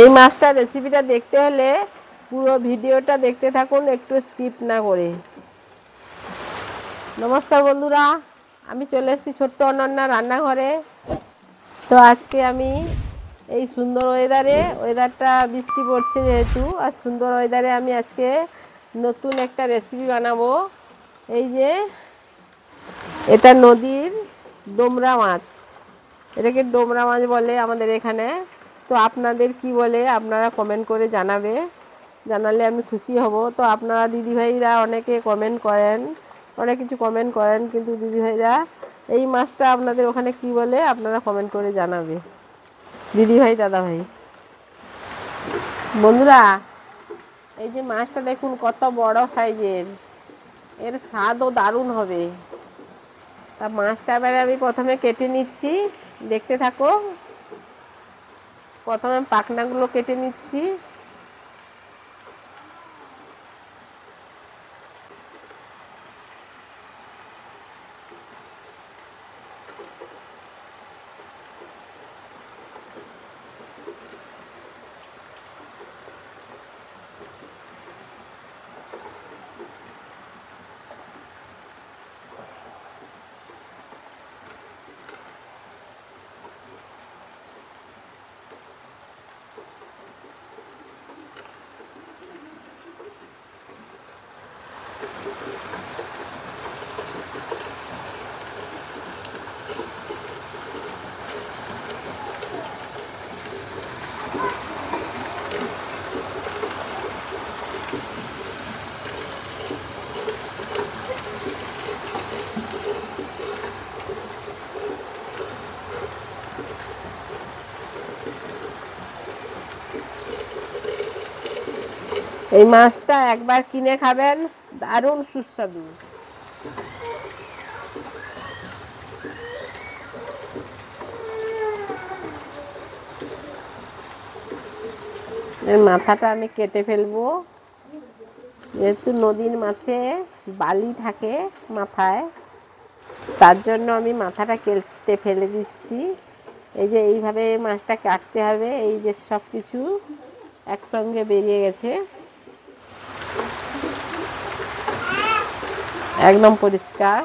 এই মাছটার রেসিপিটা দেখতে হলে পুরো ভিডিওটা দেখতে থাকুন, একটু স্কিপ না করে। নমস্কার বন্ধুরা, আমি চলে এসেছি ছোট্ট অনন্যা রান্নাঘরে। তো আজকে আমি এই সুন্দর ওয়েদারটা বৃষ্টি পড়ছে যেহেতু, আর সুন্দর ওয়েদারে আমি আজকে নতুন একটা রেসিপি বানাবো। এই যে এটা নদীর ডোমরা মাছ, এটাকে ডোমরা মাছ বলে আমাদের এখানে। তো আপনাদের কি বলে আপনারা কমেন্ট করে জানালে আমি খুশি হব। তো আপনারা দিদিভাইরা অনেকে কমেন্ট করেন, অনেক কিছু কমেন্ট করেন, কিন্তু দিদিভাইরা এই মাছটা আপনাদের ওখানে কি বলে আপনারা কমেন্ট করে জানাবে, দিদিভাই দাদাভাই বন্ধুরা। এই যে মাছটা দেখুন কত বড় সাইজের, এর স্বাদও দারুণ হবে। তা মাছটা এবারে আমি প্রথমে কেটে নিচ্ছি, দেখতে থাকো। প্রথমে পাখনাগুলো কেটে নিচ্ছি। এই মাছটা একবার কিনে খাবেন, দারুণ সুস্বাদু। এর মাথাটা আমি কেটে ফেলবো, যেহেতু নদীর মাছে বালি থাকে মাথায়, তার জন্য আমি মাথাটা কেটে ফেলে দিচ্ছি। এই যে এইভাবে মাছটা কাটতে হবে। এই যে সব কিছু একসঙ্গে বেরিয়ে গেছে, একদম পরিষ্কার।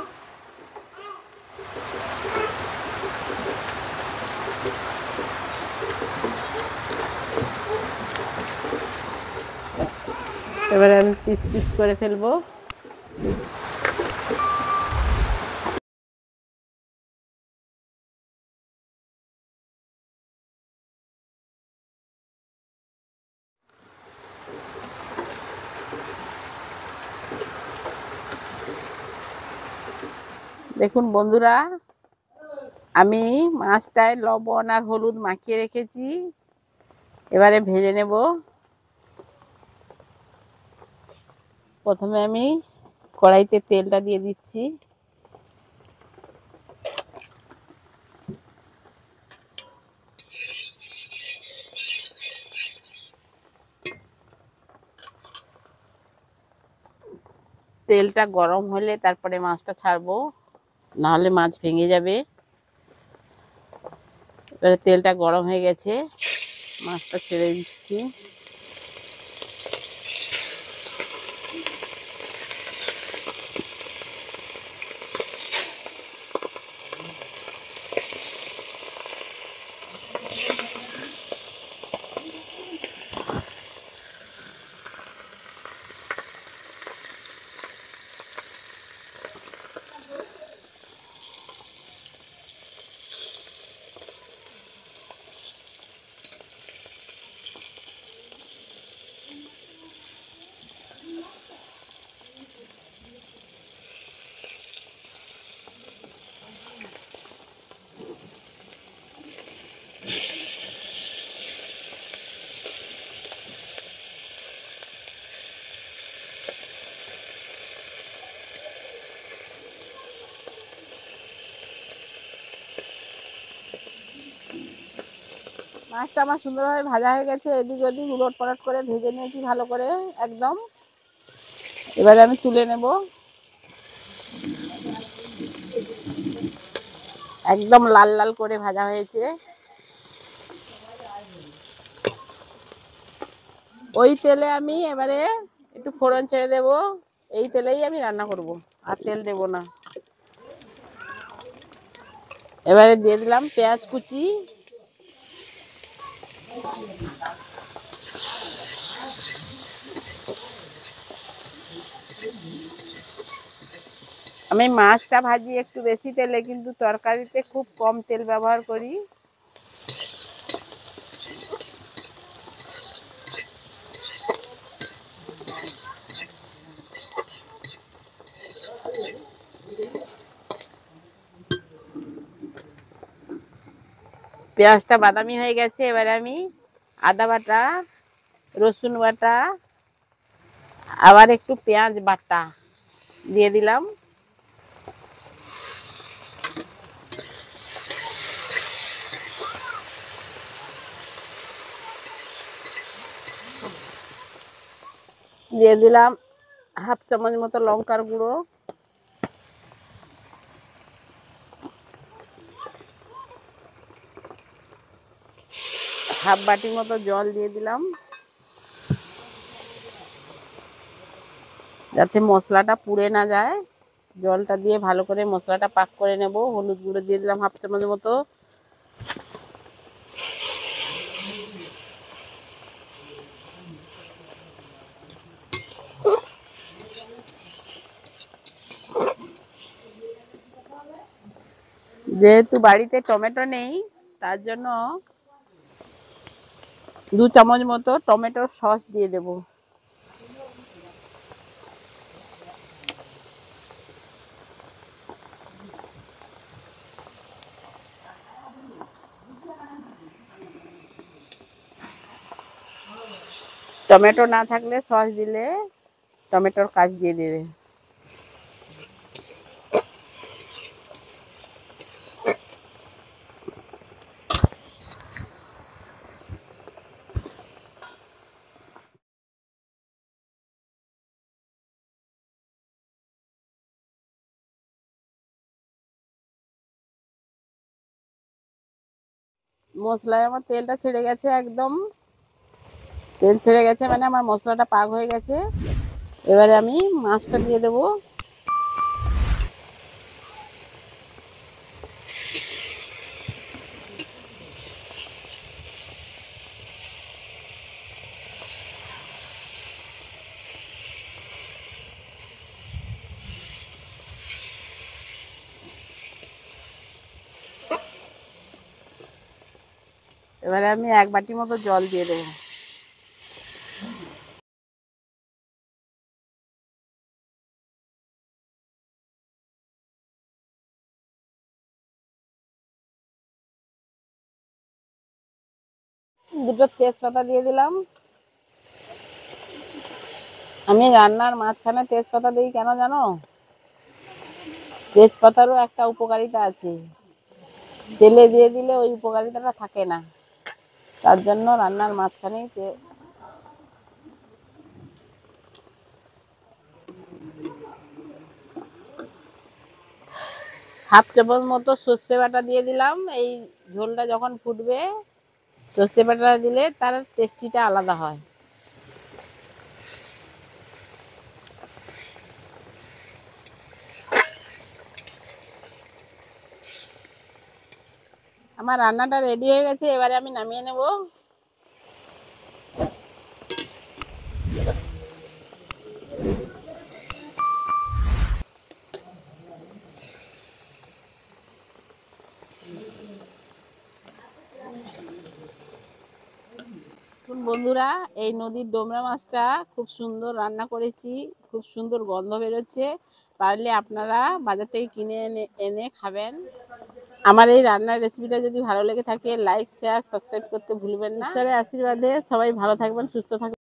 এবারে আমি পিস পিস করে ফেলবো। দেখুন বন্ধুরা, আমি মাছটায় লবণ আর হলুদ মাখিয়ে রেখেছি, এবারে ভেজে নেব। প্রথমে আমি কড়াইতে তেলটা দিয়ে দিচ্ছি। তেলটা গরম হলে তারপরে মাছটা ছাড়বো, নাহলে মাছ ভেঙে যাবে। এবারে তেলটা গরম হয়ে গেছে, মাছটা ছেড়ে দিচ্ছি। মাছটা আমার সুন্দরভাবে ভাজা হয়ে গেছে, এদিক ওদিক উলট পালট করে ভেজে নিয়েছি ভালো করে একদম। এবারে আমি তুলে নেব। একদম লাল লাল করে ভাজা হয়েছে। ওই তেলে আমি এবারে একটু ফোড়ন ছেড়ে দেব। এই তেলেই আমি রান্না করব, আর তেল দেব না। এবারে দিয়ে দিলাম পেঁয়াজ কুচি। আমি মাছটা ভাজি একটু বেশি তেলে, কিন্তু তরকারিতে খুব কম তেল ব্যবহার করি। পেঁয়াজটা বাদামি হয়ে গেছে, এবারে আমি আদা বাটা, রসুন বাটা, আবার একটু পেঁয়াজ বাটা দিয়ে দিলাম। দিয়ে দিলাম হাফ চামচ মতো লঙ্কার গুঁড়ো, হাফ বাটি মতো জল দিয়ে দিলাম, যাতে মশলাটা পুড়ে না যায়। জলটা দিয়ে ভালো করে মশলাটা পাক করে নেব। হলুদ গুঁড়ো দিয়ে দিলাম হাফ চামচ মতো। যেহেতু বাড়িতে টমেটো নেই, তার জন্য 2 চামচ মতো টমেটোর সস দিয়ে দেব। টমেটো না থাকলে সস দিলে টমেটোর কাজ দিয়ে দেবে। মশলায় আমার তেলটা ছেড়ে গেছে, একদম তেল ছেড়ে গেছে, মানে আমার মশলাটা পাক হয়ে গেছে। এবারে আমি মাছটা দিয়ে দেবো। এবারে আমি 1 বাটি মতো জল দিয়ে দেবো। দুটো তেজপাতা দিয়ে দিলাম। আমি রান্নার মাঝখানে তেজপাতা দিই কেন জানো? তেজপাতারও একটা উপকারিতা আছে, তেলে দিয়ে দিলে ওই উপকারিতাটা থাকে না। তার জন্য রান্নার মাঝখানেই হাফ চামচ মতো সর্ষে বাটা দিয়ে দিলাম। এই ঝোলটা যখন ফুটবে, সর্ষে বাটা দিলে তার টেস্টিটা আলাদা হয়। আমার রান্নাটা রেডি হয়ে গেছে, এবারে আমি নামিয়ে নেব। বন্ধুরা, এই নদীর ডোমরা মাছটা খুব সুন্দর রান্না করেছি, খুব সুন্দর গন্ধ বেরোচ্ছে। পারলে আপনারা বাজার থেকে কিনে এনে খাবেন। আমার এই রান্নার রেসিপিটা যদি ভালো লেগে থাকে, লাইক, শেয়ার, সাবস্ক্রাইব করতে ভুলবেন না। ঈশ্বরের আশীর্বাদে সবাই ভালো থাকবেন, সুস্থ থাকবেন।